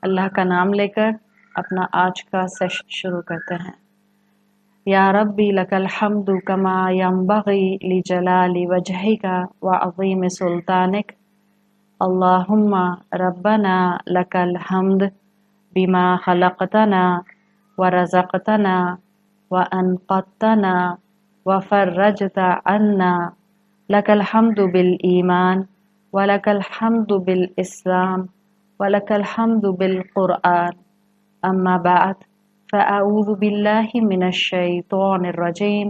اللہ का नाम लेकर अपना आज का सेशन शुरू करते हैं। या रब्बी लकल हम्दु कमा यंबगी लिजलाली वजहिका व अज़ीम सुल्तानिक। अल्लाहुम्मा रब्बना लकल हम्द बिमा खलक़तना व रज़क़तना व अनक़तना व फ़र्रजता अन्ना। लकल हम्दु बिल ईमान व लकल हम्दु बिल इस्लाम व लकल हम्दु बिल क़ुरआन। अम्मा बाद फ़अऊज़ु बिल्लाहि मिनश शैतानिर रजीम।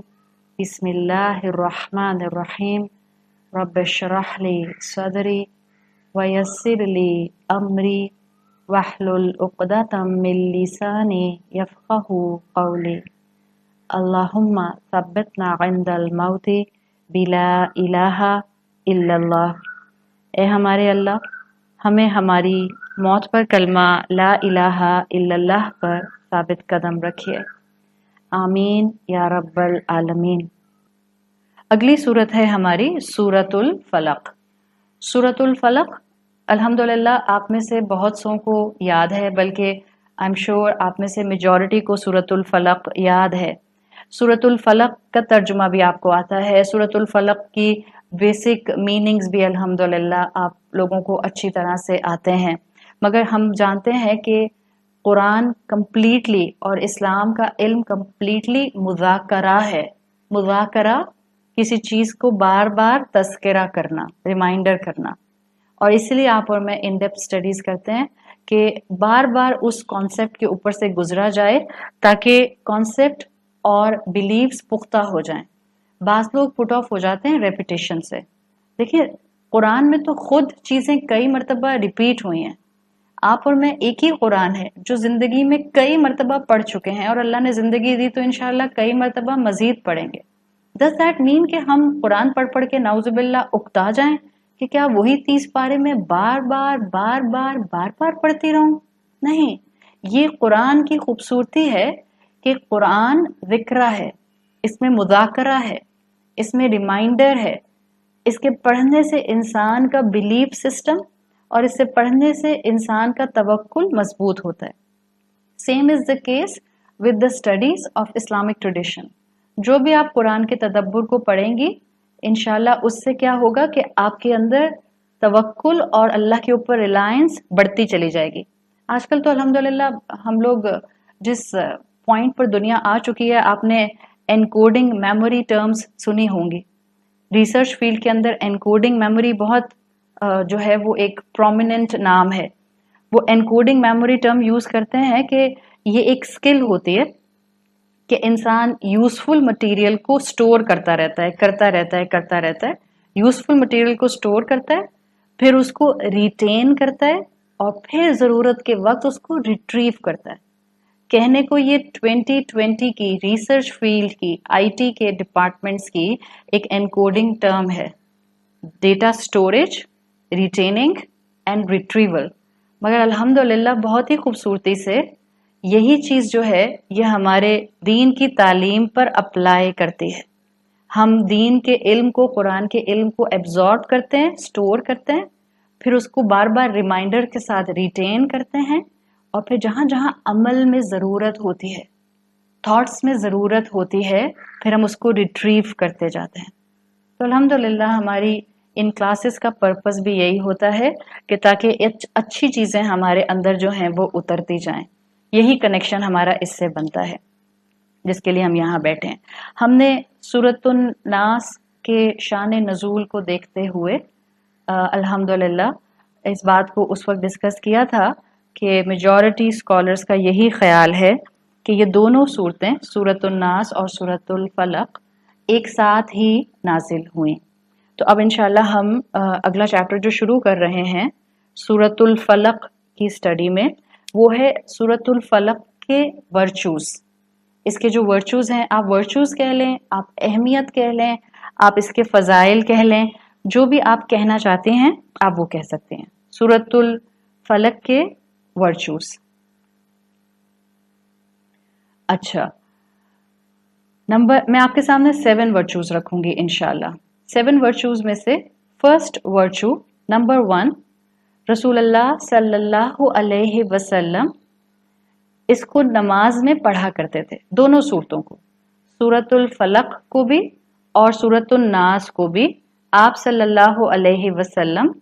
बिस्मिल्लाहिर रहमानिर रहीम। रब्बिश्रह ली सदरी व यस्सिर ली अमरी वहलुल उक़दतम मिन लिसानी यफ़क़हू क़ौली। अल्लाहुम्मा सब्बितना इंदल मौती बिला इलाहा इल्लल्लाह। ए हमारे अल्लाह, हमें हमारी मौत पर कलमा ला इलाहा इल्लल्लाह पर साबित कदम रखिए। आमीन या रब्बल आलमीन। अगली सूरत है हमारी सूरतुल फलक। सूरतुल फलक अल्हम्दुलिल्लाह आप में से बहुत सौ को याद है, बल्कि आई एम श्योर आप में से मेजॉरिटी को सूरतुल फलक याद है। सूरतुल फलक का तर्जुमा भी आपको आता है। सूरतुल फलक की बेसिक मीनिंग्स भी अल्हम्दुलिल्लाह आप लोगों को अच्छी तरह से आते हैं, मगर हम जानते हैं कि कुरान कंप्लीटली और इस्लाम का इल्म कंप्लीटली मुज़ाकरा है। मुज़ाकरा किसी चीज़ को बार बार तज़किरा करना, रिमाइंडर करना, और इसलिए आप और मैं इन डेप्थ स्टडीज़ करते हैं कि बार बार उस कॉन्सेप्ट के ऊपर से गुजरा जाए ताकि कॉन्सेप्ट और बिलीव्स पुख्ता हो जाएं। बाज़ लोग पुट ऑफ हो जाते हैं रेपिटेशन से। देखिए, कुरान में तो खुद चीज़ें कई मरतबा रिपीट हुई हैं। आप और मैं एक ही कुरान है जो ज़िंदगी में कई मरतबा पढ़ चुके हैं, और अल्लाह ने ज़िंदगी दी तो इंशाअल्लाह कई मरतबा मज़ीद पढ़ेंगे। डज दैट मीन कि हम कुरान पढ़ पढ़ के नाउज़ुबिल्लाह उकता जाएं कि क्या वही 30 पारे में बार बार पढ़ती रहूं? नहीं, ये कुरान की खूबसूरती है कि कुरान ज़िक्र है, इसमें मुज़ाकरा है, इसमें रिमाइंडर है। इसके पढ़ने से इंसान का बिलीफ सिस्टम और इससे पढ़ने से इंसान का तवक्कुल मजबूत होता है। Same is the case with the studies of Islamic tradition. जो भी आप कुरान के तदब्बुर को पढ़ेंगी, इंशाल्लाह उससे क्या होगा कि आपके अंदर तवक्कुल और अल्लाह के ऊपर रिलायंस बढ़ती चली जाएगी। आजकल तो अल्हम्दुलिल्लाह हम लोग जिस पॉइंट पर दुनिया आ चुकी है, आपने एनकोडिंग मेमोरी टर्म्स सुनी होंगी। रिसर्च फील्ड के अंदर एनकोडिंग मेमोरी बहुत जो है वो एक प्रोमिनेंट नाम है। वो एनकोडिंग मेमोरी टर्म यूज करते हैं कि ये एक स्किल होती है कि इंसान यूजफुल मटेरियल को स्टोर करता रहता है। यूजफुल मटेरियल को स्टोर करता है, फिर उसको रिटेन करता है, और फिर ज़रूरत के वक्त उसको रिट्रीव करता है। कहने को ये 2020 की रिसर्च फील्ड की, आईटी के डिपार्टमेंट्स की एक एनकोडिंग टर्म है, data storage, retaining and retrieval. मगर अल्हम्दुलिल्लाह बहुत ही खूबसूरती से यही चीज़ जो है ये हमारे दीन की तालीम पर अप्लाई करती है। हम दीन के इल्म को, कुरान के इल्म को एब्जॉर्ब करते हैं, स्टोर करते हैं, फिर उसको बार बार रिमाइंडर के साथ रिटेन करते हैं, और फिर जहाँ जहाँ अमल में ज़रूरत होती है, थॉट्स में ज़रूरत होती है, फिर हम उसको रिट्रीव करते जाते हैं। तो अल्हम्दुलिल्लाह हमारी इन क्लासेस का पर्पस भी यही होता है कि ताकि अच्छी चीज़ें हमारे अंदर जो हैं वो उतरती जाएं। यही कनेक्शन हमारा इससे बनता है जिसके लिए हम यहाँ बैठे हैं। हमने सूरतुन नास के शान नज़ूल को देखते हुए अल्हम्दुलिल्लाह इस बात को उस वक्त डिस्कस किया था कि मेजॉरिटी स्कॉलर्स का यही ख्याल है कि ये दोनों सूरतें, सूरतुन नास और सूरतुल फलक, एक साथ ही नाजिल हुई। तो अब इंशाल्लाह हम अगला चैप्टर जो शुरू कर रहे हैं सूरतुल फलक की स्टडी में, वो है सूरतुल फलक के वर्चूज़। इसके जो वर्चूज़ हैं, आप वर्चूज़ कह लें, आप अहमियत कह लें, आप इसके फ़ज़ाइल कह लें, जो भी आप कहना चाहते हैं आप वो कह सकते हैं। सूरतुल फलक के वर्चूज़। अच्छा, मैं आपके सामने 7 वर्चूज़ रखूंगी इंशाल्लाह। 7 वर्चूज़ में से फर्स्ट वर्चू नंबर 1, रसूल अल्लाह सल्लल्लाहु अलैहि वसल्लम इसको नमाज में पढ़ा करते थे, दोनों सूरतों को, सूरतुल फलक को भी और सूरतुल नास को भी आप सल्लल्लाहु अलैहि वसल्लम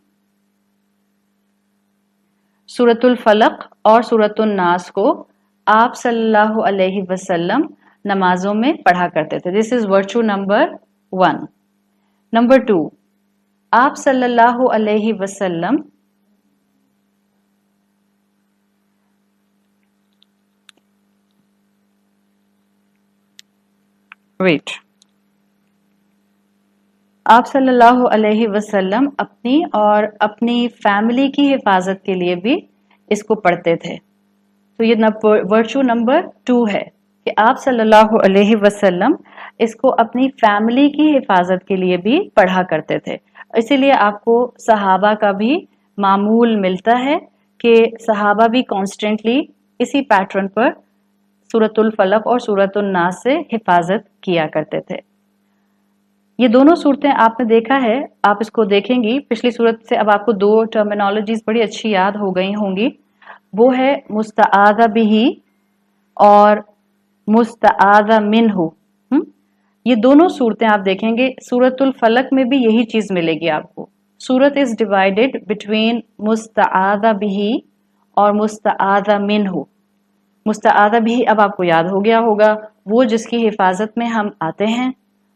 सूरतुल फलक और सूरतुल नास को आप सल्लल्लाहु अलैहि वसल्लम नमाजों में पढ़ा करते थे। This is virtue number 1। Number 2, आप सल्लल्लाहु अलैहि वसल्लम आप सल्लल्लाहु अलैहि वसल्लम अपनी और अपनी फैमिली की हिफाजत के लिए भी इसको पढ़ते थे। तो ये वर्चू नंबर 2 है कि आप सल्लल्लाहु अलैहि वसल्लम इसको अपनी फैमिली की हिफाजत के लिए भी पढ़ा करते थे। इसीलिए आपको सहाबा का भी मामूल मिलता है कि सहाबा भी कॉन्स्टेंटली इसी पैटर्न पर सूरतुल फलक और सूरतुल नास से हिफाजत किया करते थे। ये दोनों सूरतें आपने देखा है, आप इसको देखेंगी पिछली सूरत से अब आपको 2 टर्मिनोलॉजीज बड़ी अच्छी याद हो गई होंगी। वो है मुस्तआज़ा बिही और मुस्तआज़ा मिन्हु। ये दोनों सूरतें आप देखेंगे, सूरतुल फलक में भी यही चीज मिलेगी आपको। सूरत इज डिवाइडेड बिटवीन मुस्तआज़ा बिही और मुस्तआज़ा मिन्हु। मुस्तआज़ा बिही अब आपको याद हो गया होगा, वो जिसकी हिफाजत में हम आते हैं।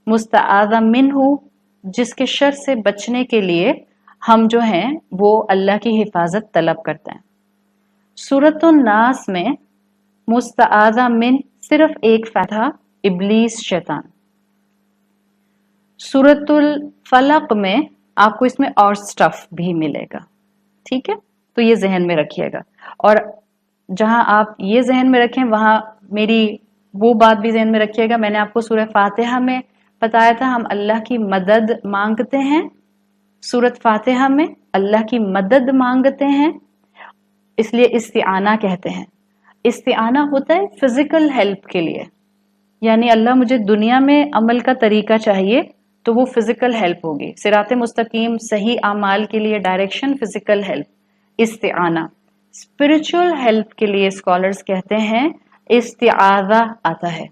मुस्तआज़ा मिन्हु जिसके शर से बचने के लिए हम जो हैं वो अल्लाह की हिफाजत तलब करते हैं। सूरतुन नास में मुस्तआज़ा मिन सिर्फ एक था, इब्लीस शैतान। सूरतुल फलक में आपको इसमें और स्टफ भी मिलेगा, ठीक है, तो ये जहन में रखिएगा। और जहां आप ये जहन में रखें वहां मेरी वो बात भी जहन में रखिएगा, मैंने आपको सूरह फातिहा में बताया था हम अल्लाह की मदद मांगते हैं। सूरत फातिहा में अल्लाह की मदद मांगते हैं, इसलिए इस्तिआना कहते हैं। इस्तिआना होता है फिजिकल हेल्प के लिए, यानी अल्लाह मुझे दुनिया में अमल का तरीका चाहिए तो वो फिजिकल हेल्प होगी। सिराते मुस्तकीम सही अमाल के लिए डायरेक्शन, फिजिकल हेल्प, इस्तिआना। स्पिरिचुअल हेल्प के लिए स्कॉलर्स कहते हैं इस्तिआज़ा आता है।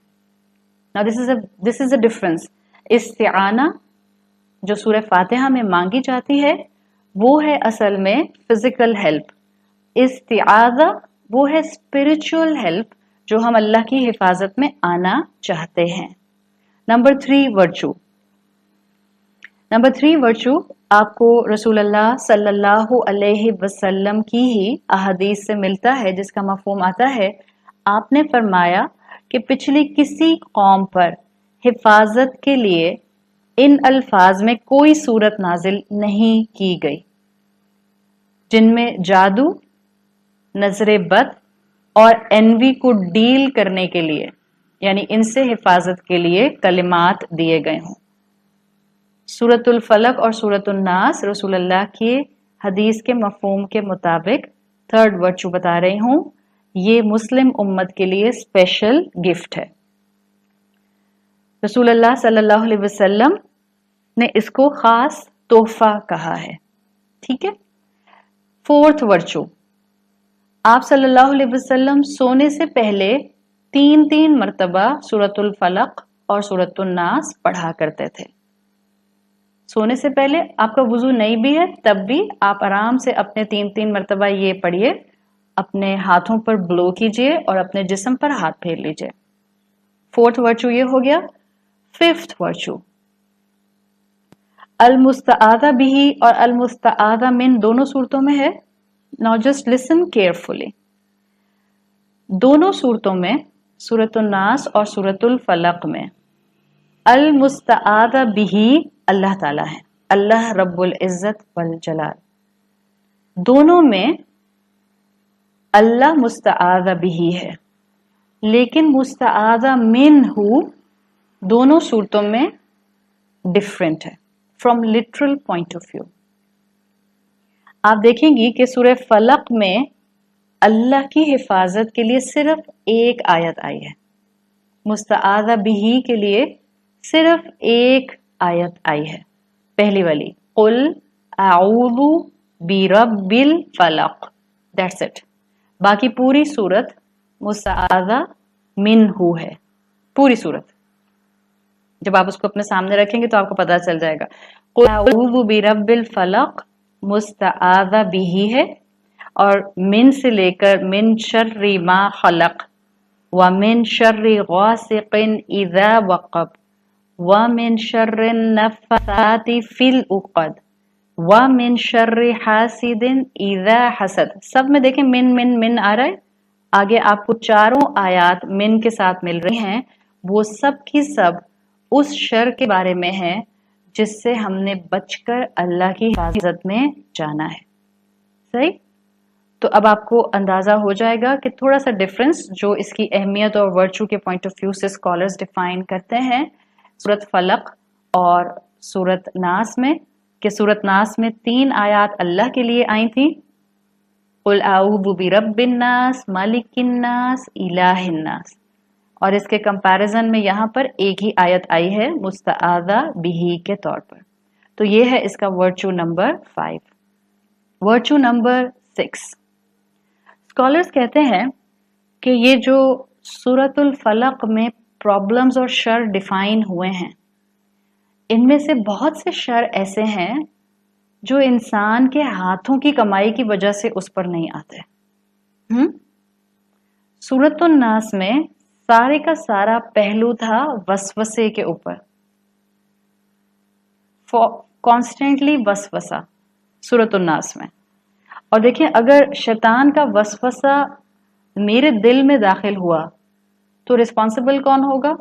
Now this is a difference. इस्तिआना जो सूरह फातिहा में मांगी जाती है वो है असल में फिजिकल हेल्प। इस्तिआज़ा वो है स्पिरिचुअल हेल्प जो हम अल्लाह की हिफाजत में आना चाहते हैं। नंबर 3 वर्चू आपको रसूलुल्लाह सल्लल्लाहु अलैहि वसल्लम की ही अहदीस से मिलता है, जिसका मफहूम आता है, आपने फरमाया कि पिछली किसी कौम पर हिफाजत के लिए इन अल्फाज में कोई सूरत नाजिल नहीं की गई जिनमें जादू, नजरे बद और एनवी को डील करने के लिए, यानी इनसे हिफाजत के लिए कलिमात दिए गए हों। सूरतुल फलक और सूरतुल नास रसूलुल्लाह की हदीस के मफहूम के मुताबिक 3rd वर्चू बता रही हूं, ये मुस्लिम उम्मत के लिए स्पेशल गिफ्ट है। रसूलुल्लाह सल्लल्लाहु अलैहि वसल्लम ने इसको खास तोहफा कहा है, ठीक है। 4th वर्चू, आप सल्लल्लाहु अलैहि वसल्लम सोने से पहले 3 मरतबा सूरतुल फलक और सूरतुल नास पढ़ा करते थे। सोने से पहले आपका वुजू नहीं भी है तब भी आप आराम से अपने 3 मरतबा ये पढ़िए, अपने हाथों पर ब्लो कीजिए और अपने जिस्म पर हाथ फेर लीजिए। 4th वर्चू ये हो गया। 5th वर्चू, अल मुस्तआज़ा बिही और अल मुस्तआज़ा मिन दोनों सूरतों में है। Now just listen carefully. दोनों सूरतों में, सूरतुल नास और सूरतुल फलक में, अल मुस्तआज़ा बिही अल्लाह ताला है, अल्लाह रब्बुल इज्जत वल जलाल। दोनों में अल्लाह मुस्तआज़ा बिही है, लेकिन मुस्तआज़ा मिन्हु दोनों सूरतों में डिफरेंट है from literal point of view. आप देखेंगी कि सूरह फलक में अल्लाह की हिफाजत के लिए सिर्फ एक आयत आई है, मुस्तआज़ा बिही के लिए सिर्फ एक आयत आई है, पहली वाली, कुल आऊज़ु बिरब्बिल फलक, दैट्स इट। बाकी पूरी सूरत मुस्ताआज़ा मिन्हु है, पूरी सूरत। जब आप उसको अपने सामने रखेंगे तो आपको पता चल जाएगा। कुल अऊज़ु बिरब्बिल फलक मुस्ताआज़ा बिही है, और मिन से लेकर मिन शर्रि मा खलक, व मिन शर्रि गासिकिन इज़ा वक़ब, व मिन शर्रि नफ़्फ़ासाति फिल उक़द, व मिन शर्रि हासिदिन इज़ा हसद। सब में देखें मिन मिन मिन आ रहा है। आगे आपको चारों आयात मिन के साथ मिल रही हैं, वो सब की सब उस शर के बारे में है जिससे हमने बचकर अल्लाह की हिफाजत में जाना है। सही? तो अब आपको अंदाजा हो जाएगा कि थोड़ा सा डिफरेंस जो इसकी अहमियत और वर्चू के पॉइंट ऑफ व्यू से स्कॉलर्स डिफाइन करते हैं सूरत फलक और सूरत नास में, कि सूरत नास में 3 आयात अल्लाह के लिए आई थी, कुल आऊज़ु बिरब्बिन नास, मालिकिन नास, इलाहिन नास, और इसके कंपैरिजन में यहाँ पर एक ही आयत आई है मुस्ताआज़ा बिही के तौर पर। तो ये है इसका virtue number 5। Virtue number 6, scholars कहते हैं कि ये जो सूरतुल फलक में प्रॉब्लम्स और शर डिफाइन हुए हैं, इनमें से बहुत से शर ऐसे हैं जो इंसान के हाथों की कमाई की वजह से उस पर नहीं आते। सूरतुन नास में सारे का सारा पहलू था वसवसे के ऊपर, कॉन्स्टेंटली वसवसा सूरतुन नास में। और देखिए, अगर शैतान का वसवसा मेरे दिल में दाखिल हुआ तो रिस्पॉन्सिबल कौन होगा?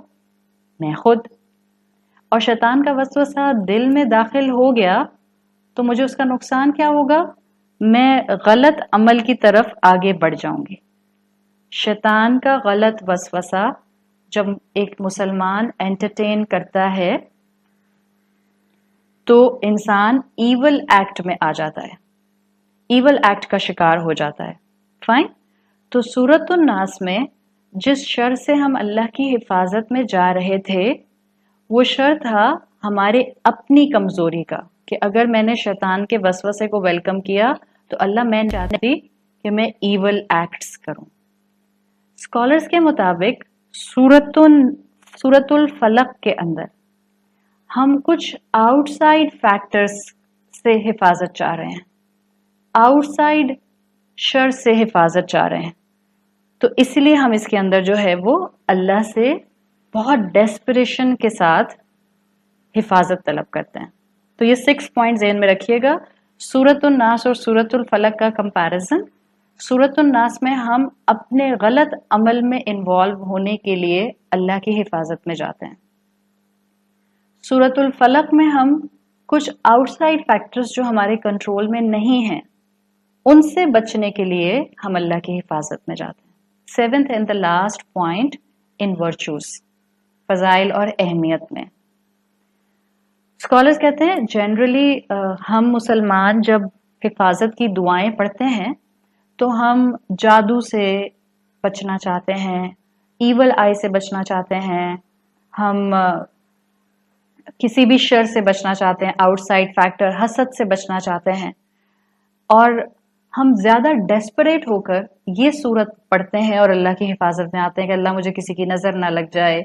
मैं खुद। और शैतान का वसवसा दिल में दाखिल हो गया तो मुझे उसका नुकसान क्या होगा? मैं गलत अमल की तरफ आगे बढ़ जाऊंगी। शैतान का गलत वसवसा जब एक मुसलमान एंटरटेन करता है तो इंसान ईवल एक्ट में आ जाता है, ईवल एक्ट का शिकार हो जाता है। फाइन। तो सूरतुन नास में जिस शर से हम अल्लाह की हिफाजत में जा रहे थे, वो शर था हमारे अपनी कमजोरी का, कि अगर मैंने शैतान के वसवसे को वेलकम किया तो अल्लाह, मैं चाहती कि मैं ईवल एक्ट्स करूं। स्कॉलर्स के मुताबिक सूरतुल फलक के अंदर हम कुछ आउटसाइड फैक्टर्स से हिफाजत चाह रहे हैं, आउटसाइड शर से हिफाजत चाह रहे हैं। तो इसलिए हम इसके अंदर जो है वो अल्लाह से बहुत डेस्परेशन के साथ हिफाजत तलब करते हैं। तो ये 6 पॉइंट ज़हन में रखिएगा। सूरतुन नास और सूरतुल फलक का कंपैरिजन, सूरतुन नास में हम अपने गलत अमल में इन्वॉल्व होने के लिए अल्लाह की हिफाजत में जाते हैं। सूरतुल फलक में हम कुछ आउटसाइड फैक्टर्स जो हमारे कंट्रोल में नहीं हैं, उनसे बचने के लिए हम अल्लाह की हिफाजत में जाते हैं। 7th and the last point in virtues, फजाइल और अहमियत में, स्कॉलर्स कहते हैं जनरली हम मुसलमान जब हिफाजत की दुआएं पढ़ते हैं तो हम जादू से बचना चाहते हैं, ईवल आई से बचना चाहते हैं, हम किसी भी शर से बचना चाहते हैं, आउटसाइड फैक्टर हसद से बचना चाहते हैं, और हम ज्यादा डेस्परेट होकर ये सूरत पढ़ते हैं और अल्लाह की हिफाजत में आते हैं कि अल्लाह मुझे किसी की नजर ना लग जाए,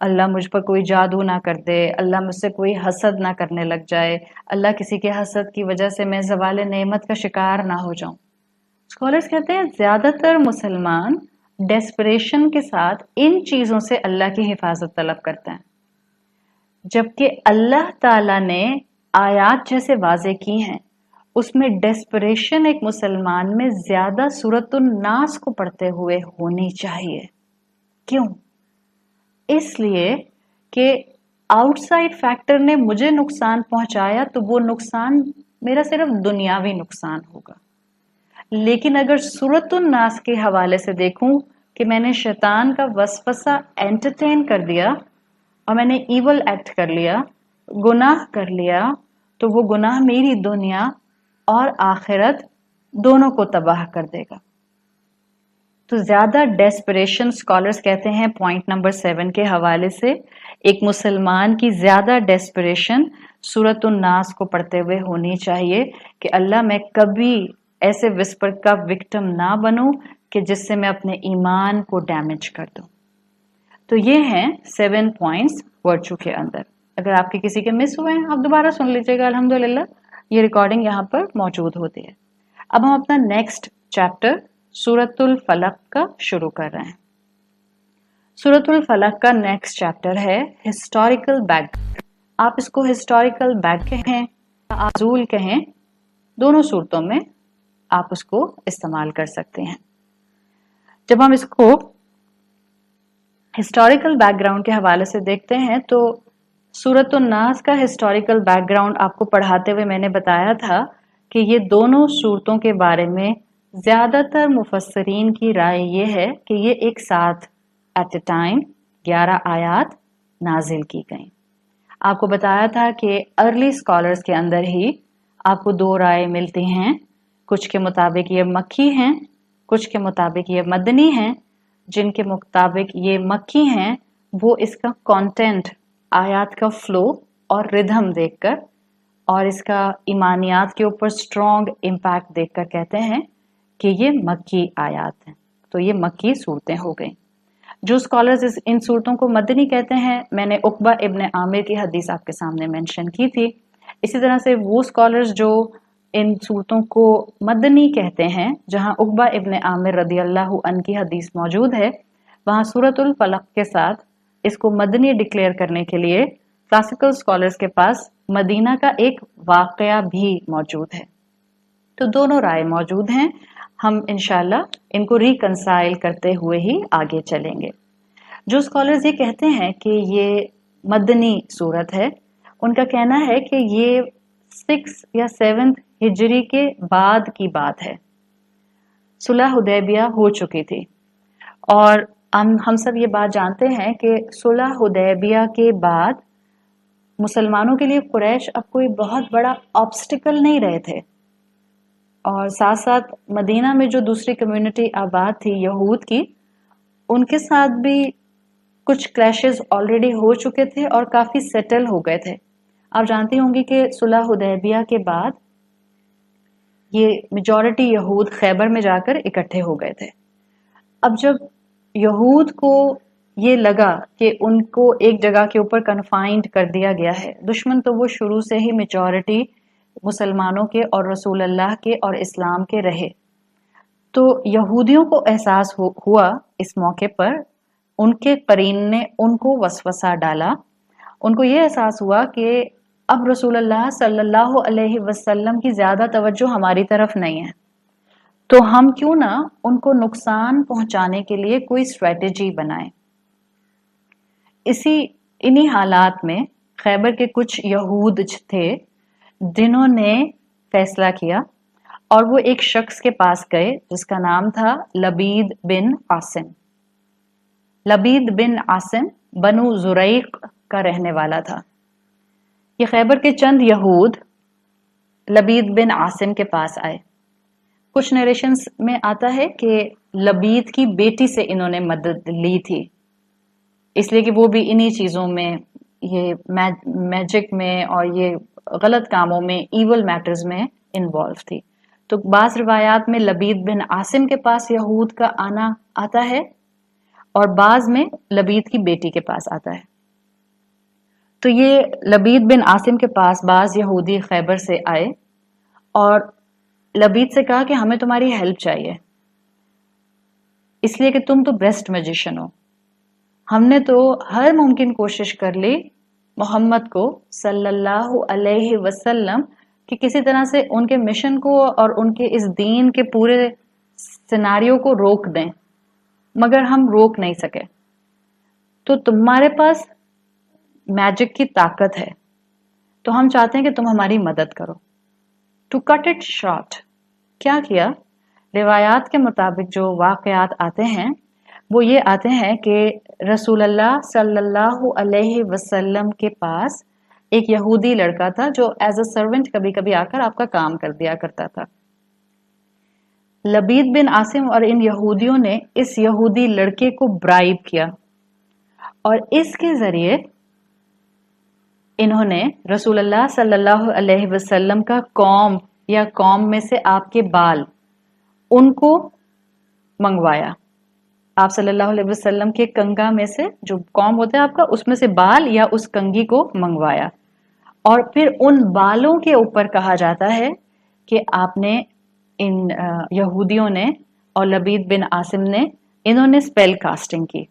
अल्लाह मुझ पर कोई जादू ना कर दे, अल्लाह मुझसे कोई हसद ना करने लग जाए, अल्लाह किसी के हसद की वजह से मैं ज़वाल नेमत का शिकार ना हो जाऊं। स्कॉलर्स कहते हैं ज्यादातर मुसलमान डेस्परेशन के साथ इन चीजों से अल्लाह की हिफाजत तलब करते हैं, जबकि अल्लाह ताला ने आयात जैसे वाजे की हैं उसमें डेस्परेशन एक मुसलमान में ज्यादा सूरतुन नास को पढ़ते हुए होनी चाहिए। क्यों? इसलिए कि आउटसाइड फैक्टर ने मुझे नुकसान पहुंचाया तो वो नुकसान मेरा सिर्फ दुनियावी नुकसान होगा, लेकिन अगर सूरतुन नास के हवाले से देखूं कि मैंने शैतान का वसवसा एंटरटेन कर दिया और मैंने ईवल एक्ट कर लिया, गुनाह कर लिया, तो वो गुनाह मेरी दुनिया और आखिरत दोनों को तबाह कर देगा। तो ज्यादा डेस्परेशन स्कॉलर्स कहते हैं पॉइंट नंबर 7 के हवाले से, एक मुसलमान की ज्यादा डेस्परेशन सूरत नास को पढ़ते हुए होनी चाहिए कि अल्लाह मैं कभी ऐसे विस्पर का विक्टिम ना बनूं कि जिससे मैं अपने ईमान को डैमेज कर दूं। तो ये हैं 7 पॉइंट्स वर्चू के अंदर। अगर आपके किसी के मिस हुए हैं आप दोबारा सुन लीजिएगा, अल्हम्दुलिल्लाह ये रिकॉर्डिंग यहाँ पर मौजूद होती है। अब हम अपना नेक्स्ट चैप्टर सूरतुल फलक का शुरू कर रहे हैं। सूरतुल फलक का नेक्स्ट चैप्टर है हिस्टोरिकल बैक। आप इसको हिस्टोरिकल बैक कहें, आजूल कहें, दोनों सूरतों में आप उसको इस्तेमाल कर सकते हैं। जब हम इसको हिस्टोरिकल बैकग्राउंड के हवाले से देखते हैं तो सूरतुन नास का हिस्टोरिकल बैकग्राउंड आपको पढ़ाते हुए मैंने बताया था कि ये दोनों सूरतों के बारे में ज्यादातर मुफस्सरीन की राय ये है कि ये एक साथ एट ए टाइम 11 आयात नाजिल की गई। आपको बताया था कि अर्ली स्कॉलर्स के अंदर ही आपको 2 राय मिलती हैं, कुछ के मुताबिक ये मक्की हैं, कुछ के मुताबिक ये मदनी हैं। जिनके मुताबिक ये मक्की हैं वो इसका कंटेंट, आयात का फ्लो और रिदम देखकर और इसका ईमानियात के ऊपर स्ट्रॉन्ग इम्पैक्ट देखकर कहते हैं कि ये मक्की आयात हैं, तो ये मक्की सूरतें हो गई। जो स्कॉलर्स इन सूरतों को मदनी कहते हैं, मैंने उकबा इब्न आमिर की हदीस आपके सामने मेंशन की थी। इसी तरह से वो स्कॉलर्स जो इन सूरतों को मदनी कहते हैं, जहां उकबा इब्न आमिर रदी अल्लाहु अन्हु की हदीस मौजूद है, वहां सूरतुल फलक के साथ इसको मदनी डिक्लेयर करने के लिए क्लासिकल स्कॉलर्स के पास मदीना का एक वाकया भी मौजूद है। तो दोनों राय मौजूद हैं, हम इंशाल्लाह इनको रिकंसाइल करते हुए ही आगे चलेंगे। जो स्कॉलर्स ये कहते हैं कि ये मदनी सूरत है, उनका कहना है कि ये 6 या 7 हिजरी के बाद की बात है। सुलह हुदैबिया हो चुकी थी और हम सब ये बात जानते हैं कि सुलह हुदैबिया के बाद मुसलमानों के लिए कुरैश अब कोई बहुत बड़ा ऑब्स्टिकल नहीं रहे थे और साथ साथ मदीना में जो दूसरी कम्युनिटी आबाद थी यहूद की, उनके साथ भी कुछ क्लैशेस ऑलरेडी हो चुके थे और काफी सेटल हो गए थे। आप जानती होंगी कि सुलह हुदैबिया के बाद ये मेजॉरिटी यहूद खैबर में जाकर इकट्ठे हो गए थे। अब जब यहूद को ये लगा कि उनको एक जगह के ऊपर कन्फाइंड कर दिया गया है, दुश्मन तो वो शुरू से ही मेजॉरिटी मुसलमानों के और रसूल अल्लाह के और इस्लाम के रहे, तो यहूदियों को एहसास हुआ इस मौके पर, उनके करीन ने उनको वसवसा डाला, उनको ये एहसास हुआ कि अब रसूल अल्लाह सल्लल्लाहु अलैहि वसल्लम की ज्यादा तवज्जो हमारी तरफ नहीं है, तो हम क्यों ना उनको नुकसान पहुंचाने के लिए कोई स्ट्रेटेजी बनाएं। इन्हीं हालात में खैबर के कुछ यहूद थे जिन्होंने फैसला किया और वो एक शख्स के पास गए जिसका नाम था लबीद बिन आसिम। लबीद बिन आसिम बनु जुरैक का रहने वाला था। ये खैबर के चंद यहूद लबीद बिन आसिम के पास आए। कुछ नरेशंस में आता है कि लबीद की बेटी से इन्होंने मदद ली थी, इसलिए कि वो भी इन्हीं चीजों में, ये मैजिक में और ये गलत कामों में, इवल मैटर्स में इन्वॉल्व थी। तो बाज़ रिवायात में लबीद बिन आसिम के पास यहूद का आना आता है और बाज में लबीद की बेटी के पास आता है। तो ये लबीद बिन आसिम के पास बाज यहूदी खैबर से आए और लबीद से कहा कि हमें तुम्हारी हेल्प चाहिए, इसलिए कि तुम तो बेस्ट मैजिशियन हो। हमने तो हर मुमकिन कोशिश कर ली मोहम्मद को सल्लल्लाहु अलैहि वसल्लम कि किसी तरह से उनके मिशन को और उनके इस दीन के पूरे सिनारियो को रोक दें, मगर हम रोक नहीं सके। तो तुम्हारे पास मैजिक की ताकत है, तो हम चाहते हैं कि तुम हमारी मदद करो। टू कट इट शॉर्ट, क्या किया, रिवायात के मुताबिक जो वाकयात आते हैं वो ये आते हैं कि रसूल अल्लाह सल्लल्लाहु अलैहि वसल्लम के पास एक यहूदी लड़का था जो एज अ सर्वेंट कभी कभी आकर आपका काम कर दिया करता था। लबीद बिन आसिम और इन यहूदियों ने इस यहूदी लड़के को ब्राइब किया और इसके जरिए इन्होंने रसूलुल्लाह सल्लल्लाहु अलैहि वसल्लम का कौम या कौम में से आपके बाल उनको मंगवाया। आप सल्लल्लाहु अलैहि वसल्लम के कंगा में से जो कौम होता है आपका, उसमें से बाल या उस कंगी को मंगवाया और फिर उन बालों के ऊपर कहा जाता है कि आपने इन यहूदियों ने और लबीद बिन आसिम ने इन्होंने स्पेल कास्टिंग की।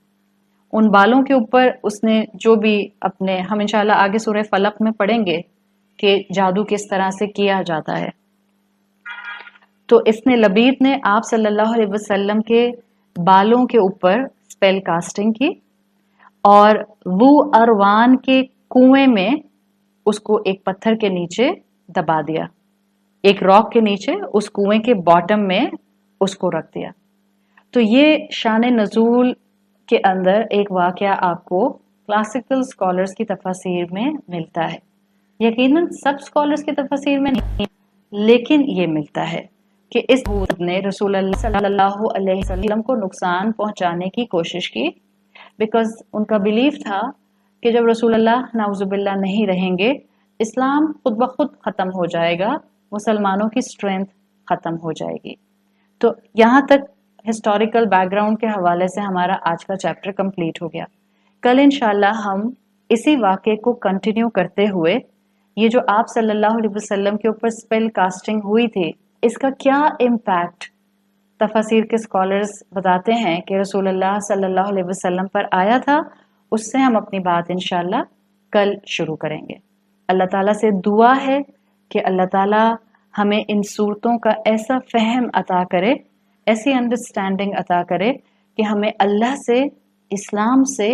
उन बालों के ऊपर उसने जो भी अपने, हम इंशाल्लाह आगे सूरह फलक में पढ़ेंगे कि जादू किस तरह से किया जाता है। तो इसने लबीद ने आप सल्लल्लाहु अलैहि वसल्लम के बालों के ऊपर स्पेल कास्टिंग की और वो अरवान के कुएं में उसको एक पत्थर के नीचे दबा दिया, एक रॉक के नीचे उस कुएं के बॉटम में उसको रख दिया। तो ये शान नज़ूल के अंदर एक वाकया आपको क्लासिकल स्कॉलर्स की तफसीर में मिलता है। यकीनन सब स्कॉलर्स की तफसीर में नहीं, लेकिन ये मिलता है कि इस ने रसूलुल्लाह सल्लल्लाहु अलैहि वसल्लम को नुकसान पहुंचाने की कोशिश की, बिकॉज उनका बिलीफ था कि जब रसूलुल्लाह नाउजुबिल्लाह नहीं रहेंगे, इस्लाम खुद ब खुद ख़त्म हो जाएगा, मुसलमानों की स्ट्रेंथ ख़त्म हो जाएगी। तो यहाँ तक हिस्टोरिकल बैकग्राउंड के हवाले से हमारा आज का चैप्टर कंप्लीट हो गया। कल इंशाल्लाह हम इसी वाक़े को कंटिन्यू करते हुए ये जो आप सल्लल्लाहु अलैहि वसल्लम के ऊपर स्पेल कास्टिंग हुई थी, इसका क्या इम्पैक्ट तफसीर के स्कॉलर्स बताते हैं कि रसूलुल्लाह सल्लल्लाहु अलैहि वसल्लम पर आया था, उससे हम अपनी बात इंशाल्लाह कल शुरू करेंगे। अल्लाह ताला से दुआ है कि अल्लाह ताला हमें इन सूरतों का ऐसा फहम अता करे, ऐसी अंडरस्टैंडिंग अता करे कि हमें अल्लाह से, इस्लाम से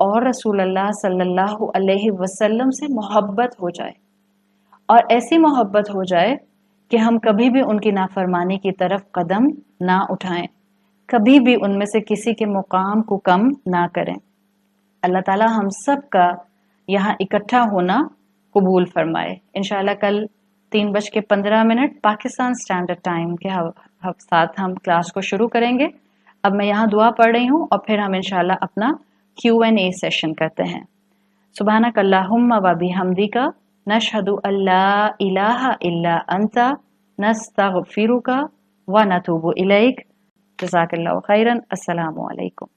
और रसूलुल्लाह सल्लल्लाहु अलैहि वसल्लम से मोहब्बत हो जाए और ऐसी मोहब्बत हो जाए कि हम कभी भी उनकी नाफरमानी की तरफ कदम ना उठाएं, कभी भी उनमें से किसी के मुकाम को कम ना करें। अल्लाह ताला हम सब का यहाँ इकट्ठा होना कबूल फरमाए। इंशाल्लाह कल 3:15 पाकिस्तान स्टैंडर्ड टाइम के साथ हम क्लास को शुरू करेंगे। अब मैं यहाँ दुआ पढ़ रही हूँ और फिर हम इंशाल्लाह अपना Q&A सेशन करते हैं। सुब्हानक अल्लाहुम्मा व बिहम्दिका नशहदु अल्ला इलाहा इल्ला अंता नस्तगफिरुका व नतूबु इलैक। जज़ाकल्लाहु खैरन। अस्सलामु अलैकुम।